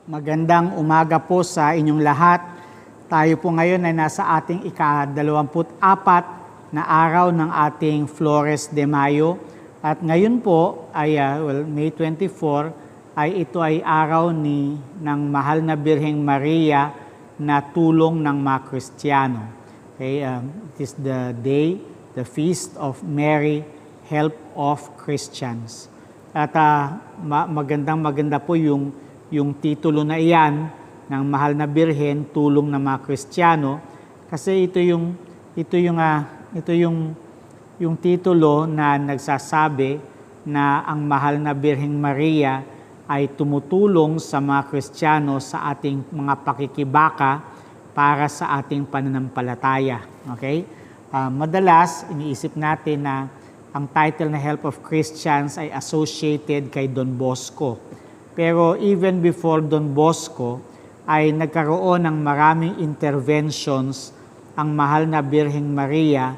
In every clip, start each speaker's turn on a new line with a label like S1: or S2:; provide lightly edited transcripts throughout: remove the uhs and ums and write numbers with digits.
S1: Magandang umaga po sa inyong lahat. Tayo po ngayon ay nasa ating ika-24 na araw ng ating Flores de Mayo. At ngayon po ay May 24 ito ay araw ng Mahal na Birheng Maria na tulong ng mga Kristiyano. Okay, it is the day, the feast of Mary, help of Christians. At maganda po yung titulo na iyan ng Mahal na Birhen, tulong ng mga Kristiyano, kasi ito yung titulo na nagsasabi na ang Mahal na Birheng Maria ay tumutulong sa mga Kristiyano sa ating mga pakikibaka para sa ating pananampalataya. Okay? Madalas iniisip natin na ang title na Help of Christians ay associated kay Don Bosco. Pero even before Don Bosco, ay nagkaroon ng maraming interventions ang Mahal na Birheng Maria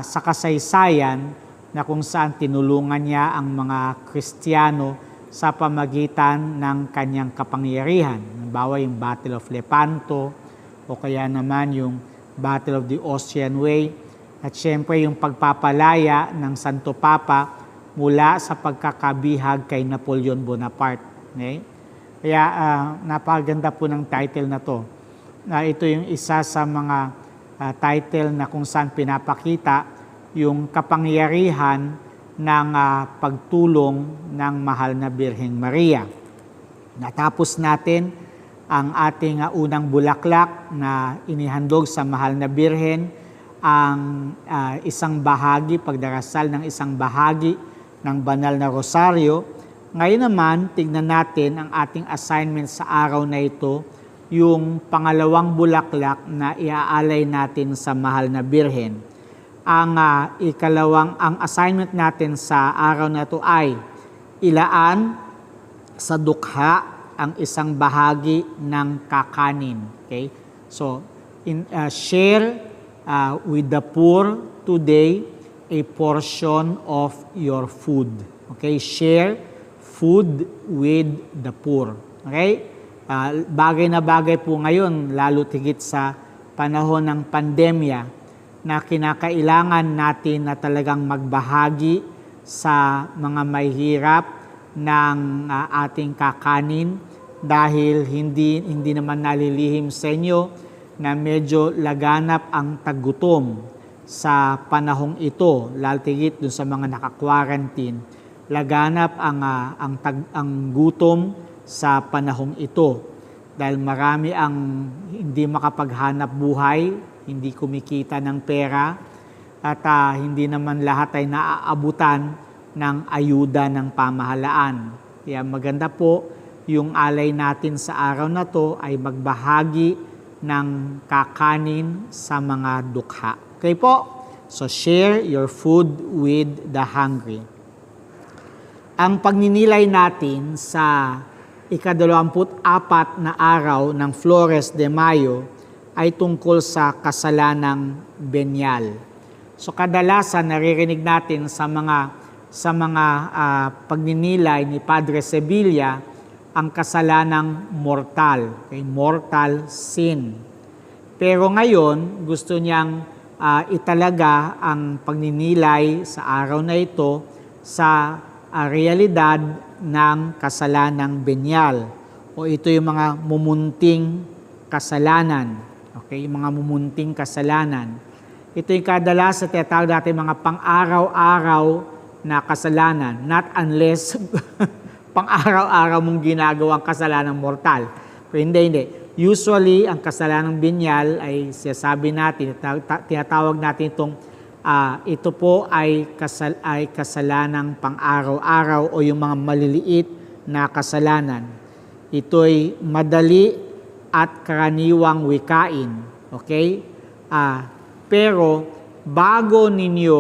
S1: sa kasaysayan na kung saan tinulungan niya ang mga Kristiyano sa pamagitan ng kanyang kapangyarihan. Halimbawa yung Battle of Lepanto o kaya naman yung Battle of the Ostian Way at syempre yung pagpapalaya ng Santo Papa mula sa pagkakabihag kay Napoleon Bonaparte. Okay? Kaya napakaganda po ng title na to. Ito yung isa sa mga title na kung saan pinapakita yung kapangyarihan ng pagtulong ng Mahal na Birheng Maria. Natapos natin ang ating unang bulaklak na inihandog sa Mahal na Birhen, ang isang bahagi, pagdarasal ng isang bahagi ng banal na rosaryo. Ngayon naman, tignan natin ang ating assignment sa araw na ito, yung pangalawang bulaklak na iaalay natin sa Mahal na Birhen. Ang assignment natin sa araw na ito ay ilaan sa dukha ang isang bahagi ng kakanin. Okay? So, share with the poor today a portion of your food. Okay? Share food with the poor. Okay? Bagay na bagay po ngayon, lalo tigit sa panahon ng pandemya, na kinakailangan natin na talagang magbahagi sa mga mahihirap ng ating kakanin dahil hindi naman nalilihim sa inyo na medyo laganap ang taggutom sa panahong ito, lalo tigit dun sa mga naka-quarantine. Laganap ang gutom sa panahong ito dahil marami ang hindi makapaghanap buhay, hindi kumikita ng pera, at hindi naman lahat ay naaabutan ng ayuda ng pamahalaan. Kaya maganda po yung alay natin sa araw na to ay magbahagi ng kakanin sa mga dukha. Okay po? So share your food with the hungry. Ang pagninilay natin sa ika-24 na araw ng Flores de Mayo ay tungkol sa kasalanang benyal. So kadalasan naririnig natin sa mga pagninilay ni Padre Sevilla ang kasalanang mortal, okay? Mortal sin. Pero ngayon gusto niyang italaga ang pagninilay sa araw na ito sa realidad ng kasalanang benyal, o ito yung mga mumunting kasalanan. Okay, yung mga mumunting kasalanan. Ito yung kadalasan tinatawag natin mga pang-araw-araw na kasalanan. Not unless pang-araw-araw mong ginagawang kasalanang mortal. Pero hindi. Usually, ang kasalanang binyal ay sinasabi natin, tinatawag natin itong ito po ay kasalanang pang-araw-araw o yung mga maliliit na kasalanan. Ito'y madali at karaniwang wikain. Okay? Pero bago ninyo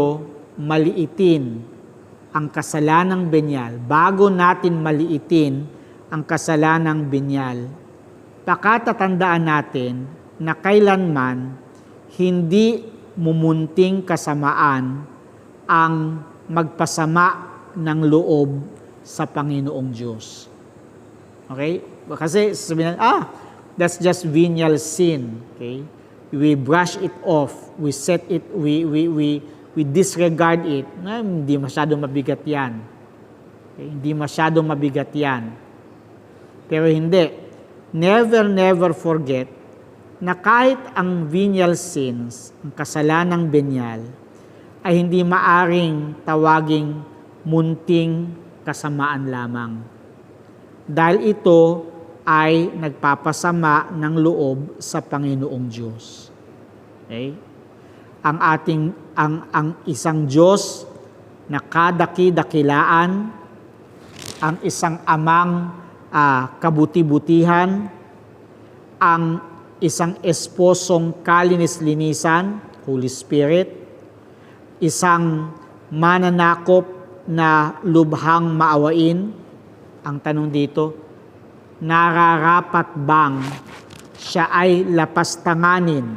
S1: maliitin ang kasalanang benyal, bago natin maliitin ang kasalanang benyal, pakatatandaan natin na kailanman hindi mumunting kasamaan ang magpasama ng loob sa Panginoong Diyos. Okay? Kasi sabihin that's just venial sin. Okay? We brush it off. We set it, we disregard it. Hindi masyadong mabigat yan. Okay? Hindi masyadong mabigat yan. Pero hindi. Never forget na kahit ang venial sins, ang kasalanang venial, ay hindi maaring tawaging munting kasamaan lamang. Dahil ito ay nagpapasama ng loob sa Panginoong Diyos. Okay? Ang isang Diyos na kadaki-dakilaan, ang isang amang kabuti-butihan, ang isang esposong kalinis-linisan, Holy Spirit, isang mananakop na lubhang maawain. Ang tanong dito, nararapat bang siya ay lapastanganin?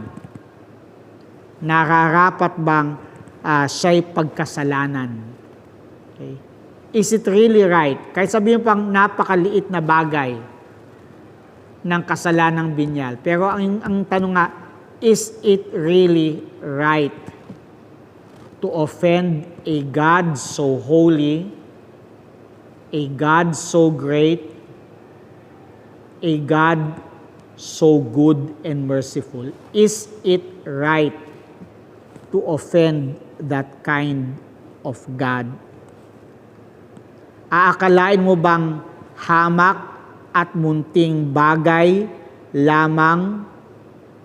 S1: Nararapat bang siya ay pagkasalanan? Okay. Is it really right? Kahit sabihin pang napakaliit na bagay ng kasalanang binyal. Pero ang tanong nga, is it really right to offend a God so holy, a God so great, a God so good and merciful? Is it right to offend that kind of God? Aakalain mo bang hamak at munting bagay lamang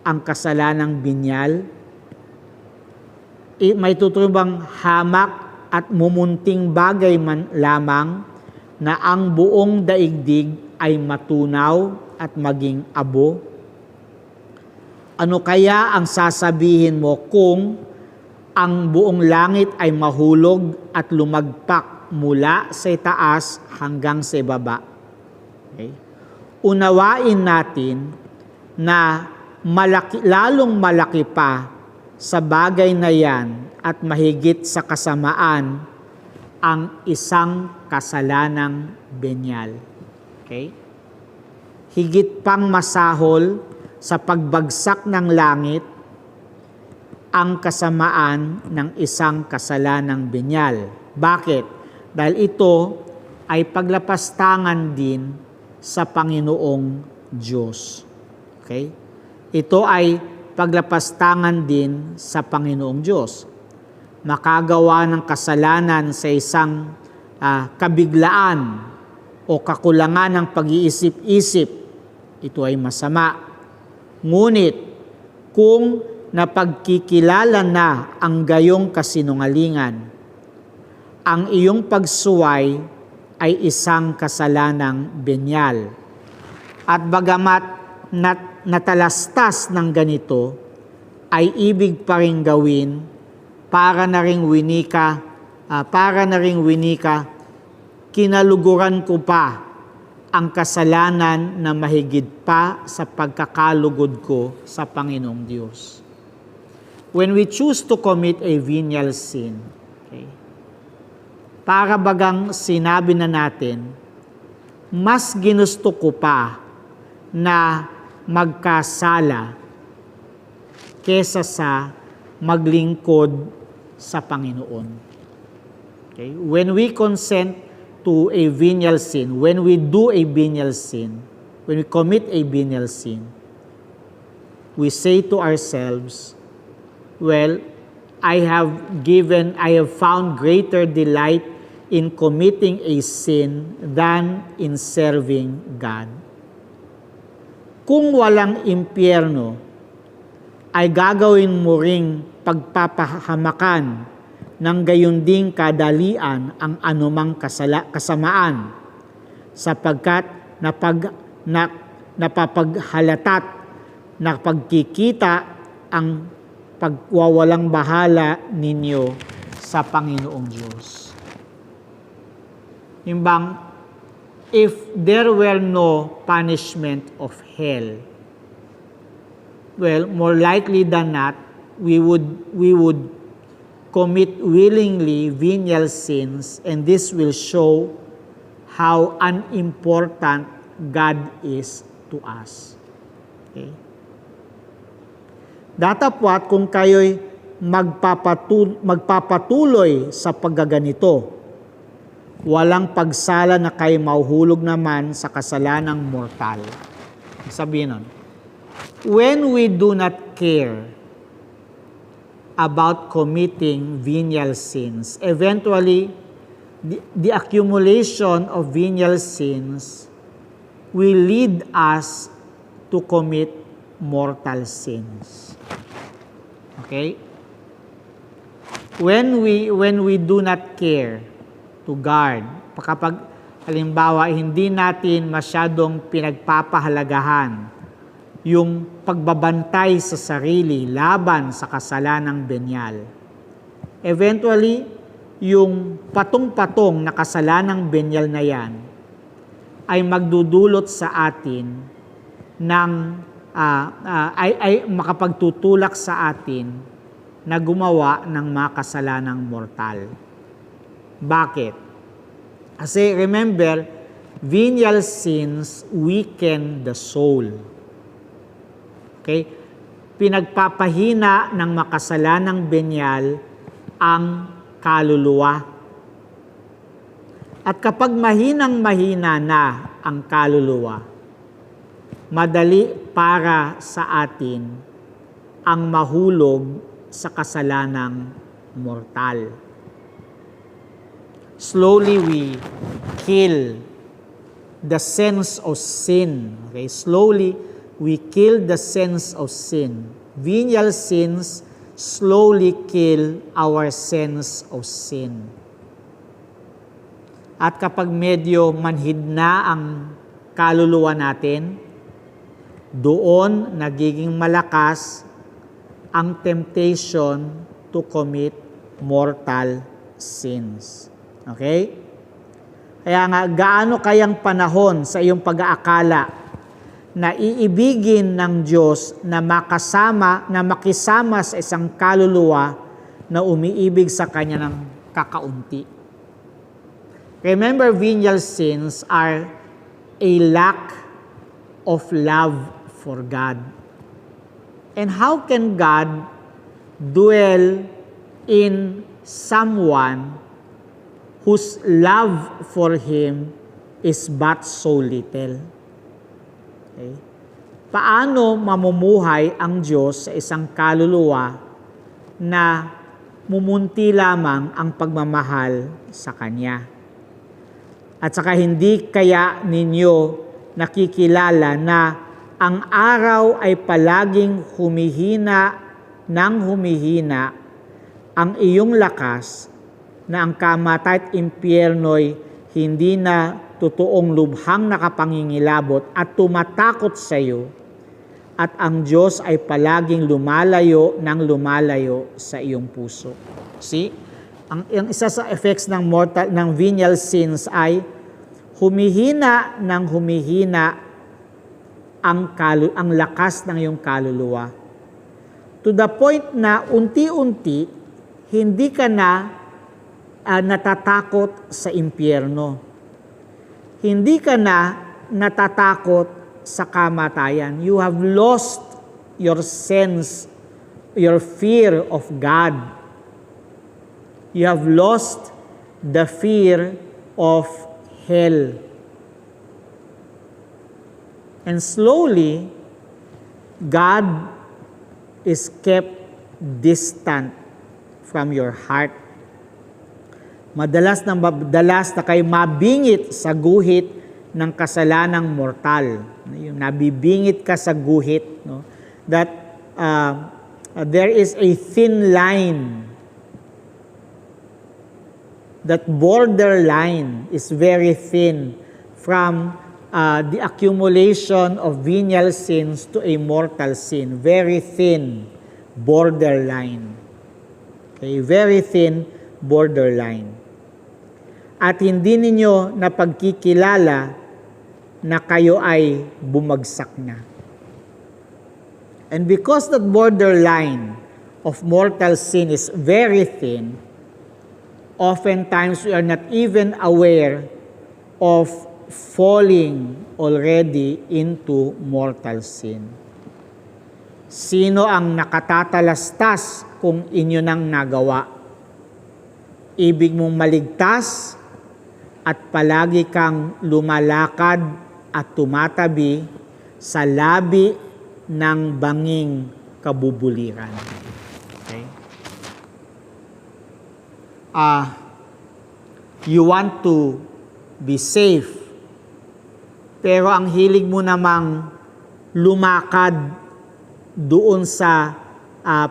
S1: ang kasalanang binyal? May tuturing bang hamak at mumunting bagay man lamang na ang buong daigdig ay matunaw at maging abo? Ano kaya ang sasabihin mo kung ang buong langit ay mahulog at lumagpak mula sa itaas hanggang sa ibaba? Okay. Unawain natin na lalong malaki pa sa bagay na yan at mahigit sa kasamaan ang isang kasalanang benyal. Okay? Higit pang masahol sa pagbagsak ng langit ang kasamaan ng isang kasalanang benyal. Bakit? Dahil ito ay paglapastangan din sa Panginoong Diyos. Okay? Ito ay paglapastangan din sa Panginoong Diyos. Makagawa ng kasalanan sa isang kabiglaan o kakulangan ng pag-iisip-isip, ito ay masama. Ngunit, kung napagkikilala na ang gayong kasinungalingan, ang iyong pagsuway ay isang kasalanang benyal. At bagamat natalastas ng ganito, ay ibig pa rin gawin para na ring winika, kinaluguran ko pa ang kasalanan na mahigit pa sa pagkakalugod ko sa Panginoong Diyos. When we choose to commit a venial sin, okay, para bagang sinabi na natin, mas ginusto ko pa na magkasala kesa sa maglingkod sa Panginoon. Okay? When we consent to a venial sin, when we do a venial sin, when we commit a venial sin, we say to ourselves, well, I have found greater delight in committing a sin than in serving God. Kung walang impyerno, ay gagawin mo ring pagpapahamakan ng gayon ding kadalian ang anumang kasamaan, sapagkat napapaghalatat na pagkikita ang pagwawalang bahala ninyo sa Panginoong Diyos. Imbang, if there were no punishment of hell, well, more likely than not, we would commit willingly venial sins, and this will show how unimportant God is to us. Okay? Datapwat kung kayo'y magpapatuloy sa paggaganito, walang pagsala na kayo mahuhulog naman sa kasalanang mortal. Sabihin nun, when we do not care about committing venial sins, eventually, the accumulation of venial sins will lead us to commit mortal sins. Okay? When we do not care to guard, kapag halimbawa hindi natin masyadong pinagpapahalagahan yung pagbabantay sa sarili laban sa kasalanang benyal, eventually yung patong-patong na kasalanang benyal na yan ay magdudulot sa atin ng ay makapagtutulak sa atin na gumawa ng mga kasalanang mortal. Bakit? Kasi remember, venial sins weaken the soul. Okay? Pinagpapahina ng makasalanang benyal ang kaluluwa. At kapag mahinang-mahina na ang kaluluwa, madali para sa atin ang mahulog sa kasalanang mortal. Slowly we kill the sense of sin. Okay? Slowly we kill the sense of sin. Venial sins slowly kill our sense of sin. At kapag medyo manhid na ang kaluluwa natin, doon nagiging malakas ang temptation to commit mortal sins. Okay? Kaya nga, gaano kayang panahon sa iyong pag-aakala na iibigin ng Diyos na makisama sa isang kaluluwa na umiibig sa Kanya ng kakaunti. Remember, venial sins are a lack of love for God. And how can God dwell in someone whose love for Him is but so little? Okay? Paano mamumuhay ang Diyos sa isang kaluluwa na mumunti lamang ang pagmamahal sa Kanya? At saka hindi kaya ninyo nakikilala na ang araw ay palaging humihina ang iyong lakas, na ang kamatay at impyerno'y hindi na totoong lubhang nakapangingilabot at tumatakot sa iyo, at ang Diyos ay palaging lumalayo sa iyong puso. See? Ang isa sa effects ng venial sins ay humihina ang lakas ng iyong kaluluwa. To the point na unti-unti, hindi ka na natatakot sa impyerno. Hindi ka na natatakot sa kamatayan. You have lost your sense, your fear of God. You have lost the fear of hell. And slowly, God is kept distant from your heart. Madalas na kayo mabingit sa guhit ng kasalanang mortal. Nabibingit ka sa guhit. No? That there is a thin line. That borderline is very thin from the accumulation of venial sins to a mortal sin. Very thin borderline. Okay, very thin borderline. At hindi ninyo napagkikilala na kayo ay bumagsak na. And because that borderline of mortal sin is very thin, oftentimes we are not even aware of falling already into mortal sin. Sino ang nakatatalastas kung inyo nang nagawa? Ibig mong maligtas at palagi kang lumalakad at tumatabi sa labi ng banging kabubuliran. Okay? You want to be safe, pero ang hilig mo namang lumakad doon sa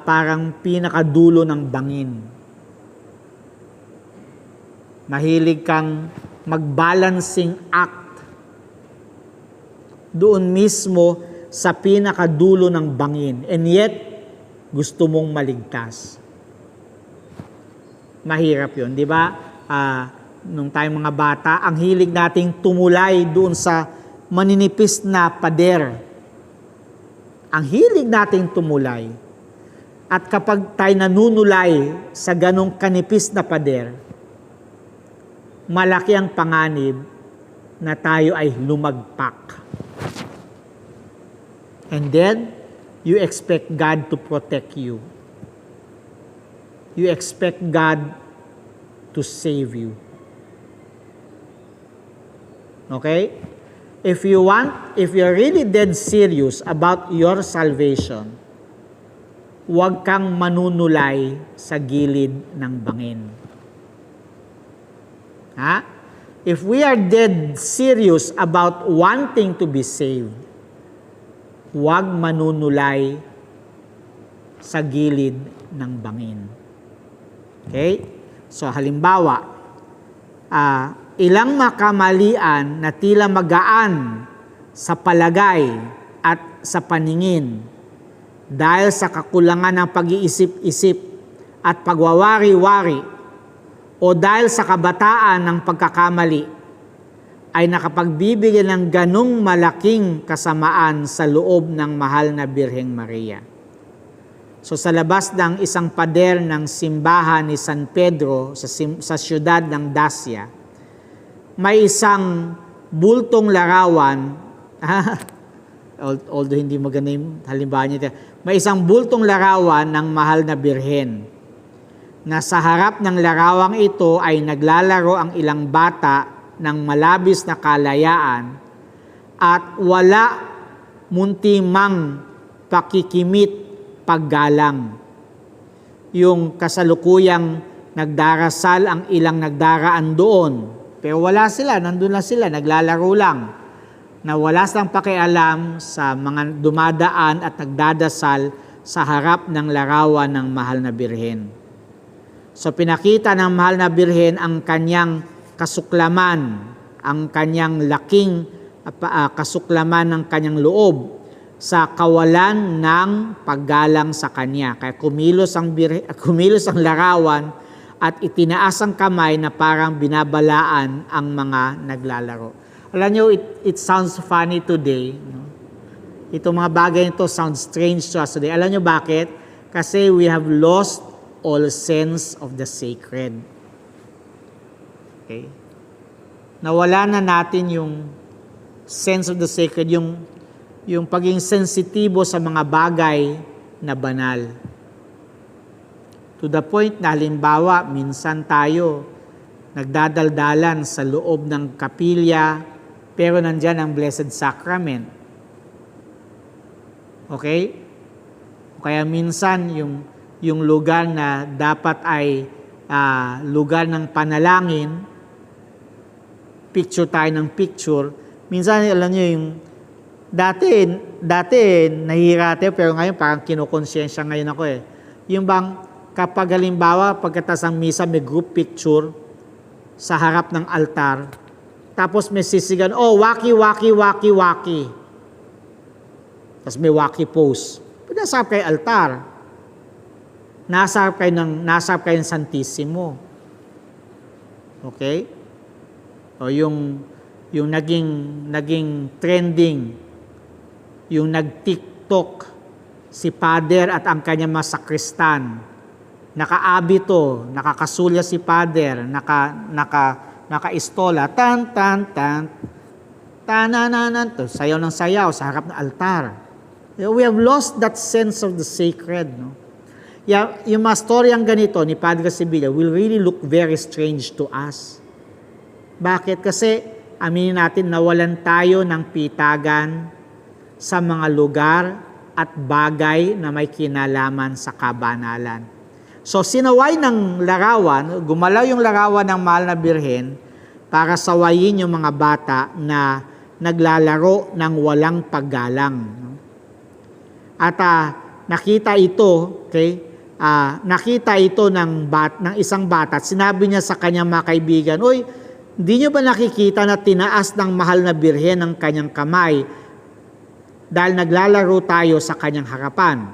S1: parang pinakadulo ng bangin. Mahilig kang mag-balancing act doon mismo sa pinakadulo ng bangin, and yet gusto mong maligtas. Mahirap yun, di ba? Nung tayong mga bata, ang hilig nating tumulay doon sa maninipis na pader. Ang hilig nating tumulay. At kapag tayo nanunulay sa ganong kanipis na pader, malaki ang panganib na tayo ay lumagpak. And then, you expect God to protect you. You expect God to save you. Okay? If you're really dead serious about your salvation, huwag kang manunulay sa gilid ng bangin. If we are dead serious about wanting to be saved, huwag manunulay sa gilid ng bangin. Okay? So halimbawa, ilang makamalian na tila magaan sa palagay at sa paningin dahil sa kakulangan ng pag-iisip-isip at pagwawari-wari o dahil sa kabataan ng pagkakamali ay nakapagbibigay ng ganong malaking kasamaan sa loob ng mahal na Birheng Maria. So sa labas ng isang pader ng simbahan ni San Pedro sa siyudad ng Dacia, may isang bultong larawan, although hindi maganda yung halimbawa niya, may isang bultong larawan ng mahal na Birhen, na sa harap ng larawang ito ay naglalaro ang ilang bata ng malabis na kalayaan at wala muntimang pakikimit paggalang. Yung kasalukuyang nagdarasal ang ilang nagdaraan doon, pero wala sila, nandun lang sila, naglalaro lang, na wala silang pakialam sa mga dumadaan at nagdadasal sa harap ng larawan ng mahal na Birhen. So pinakita ng mahal na Birhen ang kanyang kasuklaman, ang kanyang laking kasuklaman ng kanyang loob sa kawalan ng paggalang sa kanya. Kaya kumilos ang larawan at itinaas ang kamay na parang binabalaan ang mga naglalaro. Alam nyo, it sounds funny today. No? Itong mga bagay nito sounds strange to us today. Alam nyo bakit? Kasi we have lost all sense of the sacred. Okay? Nawala na natin yung sense of the sacred, yung pagiging sensitibo sa mga bagay na banal. To the point na halimbawa, minsan tayo nagdadaldalan sa loob ng kapilya, pero nandyan ang Blessed Sacrament. Okay? Kaya minsan, yung lugar na dapat ay lugar ng panalangin, picture tayo ng picture. Minsan, alam nyo yung dati nahihira tayo, pero ngayon parang kinukonsensya ngayon ako eh. Yung bang kapag halimbawa, pagkatas ng misa, may group picture sa harap ng altar, tapos may sisigan, oh, waki, waki, waki, waki. Tapos may waki pose. Nasarap kayo altar. Nasarap kayo ng Santissimo. Okay? O yung naging trending, yung nag-TikTok si Father at ang kanyang mga sakristan. Nakaabito, nakakasulya si Father, naka-istola, tan, tan, tan. Tanananan, to, sayaw ng sayaw sa harap ng altar. We have lost that sense of the sacred. No? Yung mga storyang ganito ni Padre Sibilya will really look very strange to us. Bakit? Kasi aminin natin, nawalan tayo ng pitagan sa mga lugar at bagay na may kinalaman sa kabanalan. So sinaway ng larawan, gumalaw yung larawan ng mahal na birhen para sawayin yung mga bata na naglalaro ng walang paggalang. At nakita ito, okay? Nakita ito ng isang bata at sinabi niya sa kanyang mga kaibigan, "Uy, hindi niyo ba nakikita na tinaas ng mahal na birhen ang kanyang kamay dahil naglalaro tayo sa kanyang harapan?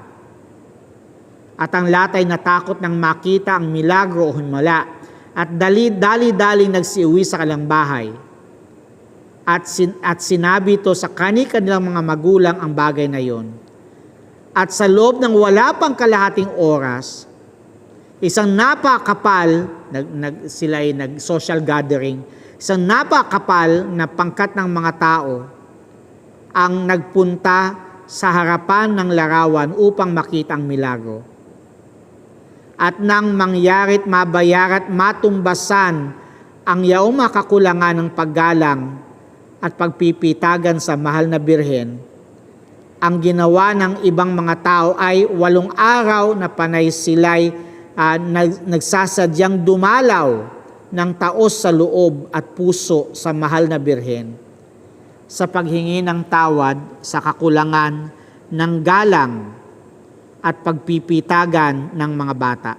S1: At ang latay natakot nang makita ang milagro o himala at dali-daling nagsiuwi sa kanilang bahay. At sinabi ito sa kanilang mga magulang ang bagay na yon. At sa loob ng wala pang kalahating oras, isang napakapal, sila ay nag-social gathering, isang napakapal na pangkat ng mga tao ang nagpunta sa harapan ng larawan upang makita ang milagro. At nang mangyarit mabayarat matumbasan ang yaong makakulangan ng paggalang at pagpipitagan sa mahal na birhen, ang ginawa ng ibang mga tao ay 8 araw na panay sila'y nagsasadyang dumalaw ng taos sa loob at puso sa mahal na birhen sa paghingi ng tawad sa kakulangan ng galang at pagpipitagan ng mga bata.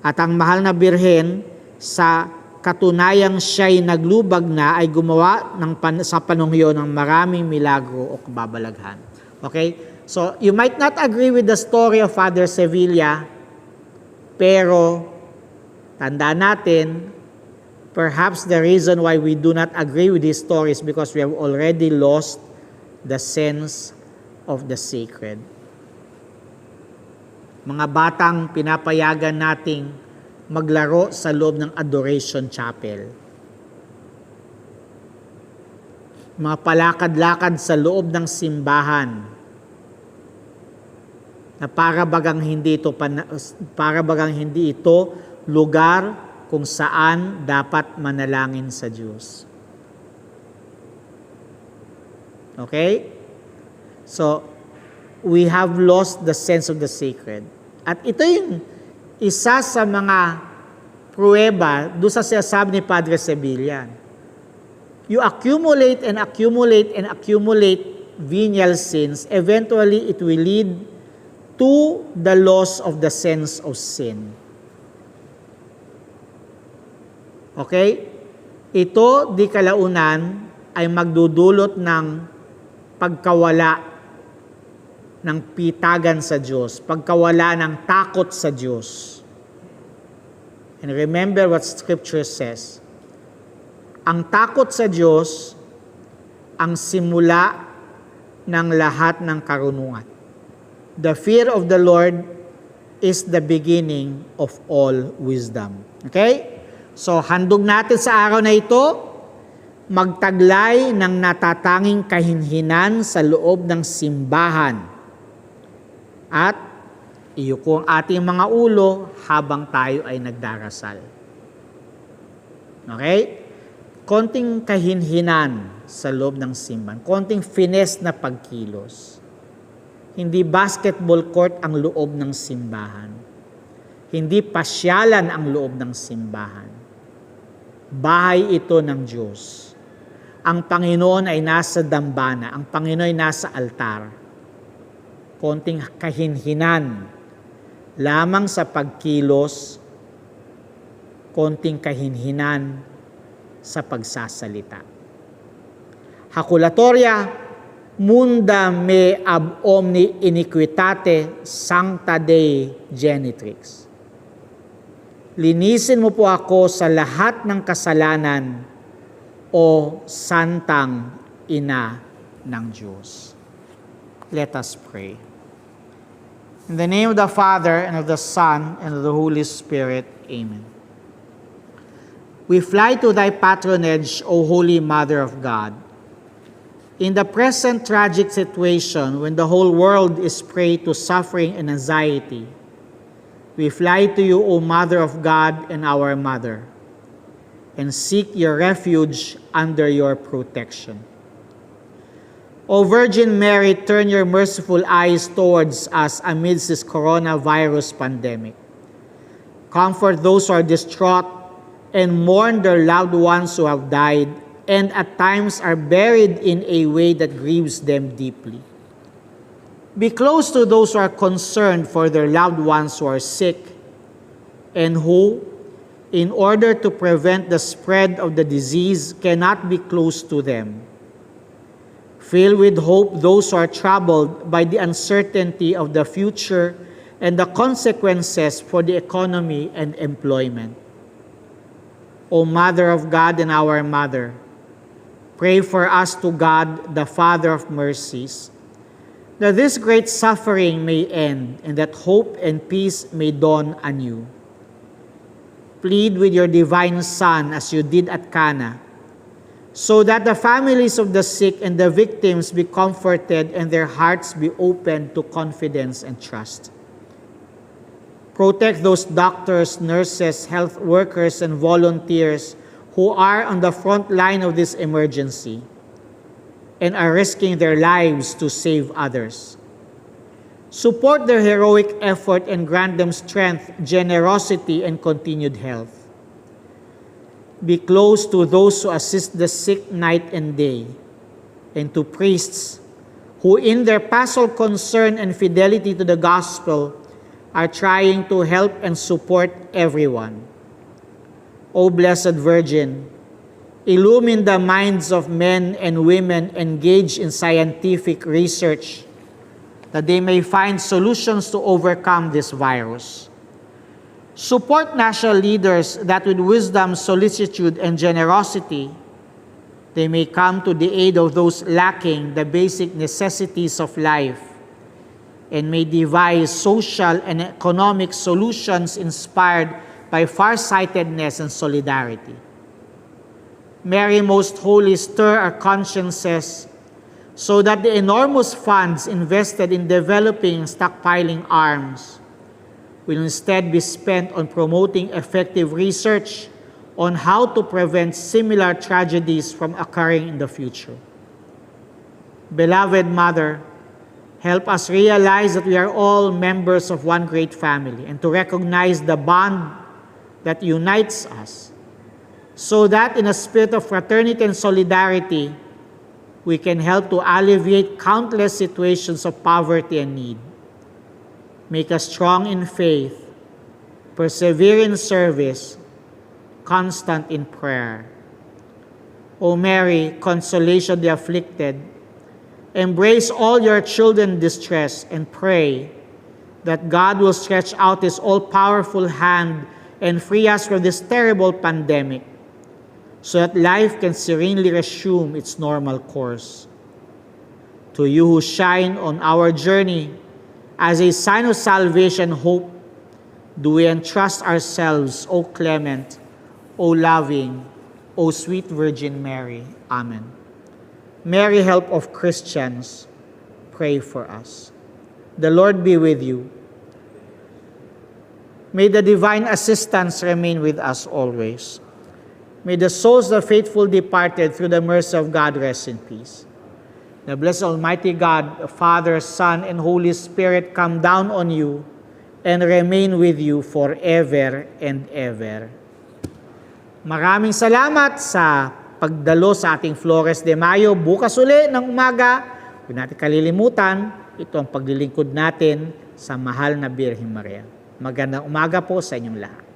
S1: At ang mahal na birhen sa katunayang siya'y naglubag na ay gumawa sa panahon yun ng maraming milagro o kababalaghan. Okay? So, you might not agree with the story of Father Sevilla, pero tandaan natin, perhaps the reason why we do not agree with this story is because we have already lost the sense of the sacred. Mga batang pinapayagan nating maglaro sa loob ng Adoration Chapel. Mga palakad-lakad sa loob ng simbahan na para bagang hindi ito lugar kung saan dapat manalangin sa Diyos. Okay? So, we have lost the sense of the sacred. At ito yung isa sa mga pruweba doon sa sinasabi ni Padre Sevilla. You accumulate and accumulate and accumulate venial sins, eventually it will lead to the loss of the sense of sin. Okay? Ito, di kalaunan, ay magdudulot ng pagkawala ng pitagan sa Diyos, pagkawala ng takot sa Diyos. And remember what Scripture says. Ang takot sa Diyos ang simula ng lahat ng karunungan. The fear of the Lord is the beginning of all wisdom. Okay? So, handog natin sa araw na ito, magtaglay ng natatanging kahinhinan sa loob ng simbahan. At iyuko ang ating mga ulo habang tayo ay nagdarasal. Okay? Konting kahinhinan sa loob ng simbahan. Konting finesse na pagkilos. Hindi basketball court ang loob ng simbahan. Hindi pasyalan ang loob ng simbahan. Bahay ito ng Diyos. Ang Panginoon ay nasa dambana. Ang Panginoon ay nasa altar. Konting kahinhinan lamang sa pagkilos, konting kahinhinan sa pagsasalita. Hakulatoria, munda me ab omni iniquitate sancta Dei genitrix. Linisin mo po ako sa lahat ng kasalanan, o santang ina ng Diyos. Let us pray. In the name of the Father, and of the Son, and of the Holy Spirit. Amen. We fly to thy patronage, O Holy Mother of God. In the present tragic situation, when the whole world is prey to suffering and anxiety, we fly to you, O Mother of God and our Mother, and seek your refuge under your protection. O Virgin Mary, turn your merciful eyes towards us amidst this coronavirus pandemic. Comfort those who are distraught and mourn their loved ones who have died and at times are buried in a way that grieves them deeply. Be close to those who are concerned for their loved ones who are sick and who, in order to prevent the spread of the disease, cannot be close to them. Fill with hope those who are troubled by the uncertainty of the future and the consequences for the economy and employment. O Mother of God and our Mother, pray for us to God, the Father of mercies, that this great suffering may end and that hope and peace may dawn anew. Plead with your divine Son as you did at Cana, so that the families of the sick and the victims be comforted and their hearts be opened to confidence and trust. Protect those doctors, nurses, health workers, and volunteers who are on the front line of this emergency and are risking their lives to save others. Support their heroic effort and grant them strength, generosity, and continued health. Be close to those who assist the sick night and day, and to priests who in their pastoral concern and fidelity to the gospel are trying to help and support everyone. O Blessed Virgin, illumine the minds of men and women engaged in scientific research that they may find solutions to overcome this virus. Support national leaders that with wisdom, solicitude, and generosity, they may come to the aid of those lacking the basic necessities of life and may devise social and economic solutions inspired by farsightedness and solidarity. Mary, most holy, stir our consciences so that the enormous funds invested in developing and stockpiling arms will instead be spent on promoting effective research on how to prevent similar tragedies from occurring in the future. Beloved Mother, help us realize that we are all members of one great family and to recognize the bond that unites us, so that in a spirit of fraternity and solidarity, we can help to alleviate countless situations of poverty and need. Make us strong in faith, persevere in service, constant in prayer. O Mary, consolation of the afflicted, embrace all your children in distress and pray that God will stretch out His all-powerful hand and free us from this terrible pandemic so that life can serenely resume its normal course. To you who shine on our journey as a sign of salvation hope, do we entrust ourselves, O clement, O loving, O sweet Virgin Mary. Amen. Mary, help of Christians, pray for us. The Lord be with you. May the divine assistance remain with us always. May the souls of the faithful departed through the mercy of God rest in peace. The blessed Almighty God, the Father, Son, and Holy Spirit come down on you and remain with you forever and ever. Maraming salamat sa pagdalo sa ating Flores de Mayo. Bukas uli ng umaga, huwag natin kalilimutan, ito ang paglilingkod natin sa mahal na Birheng Maria. Magandang umaga po sa inyong lahat.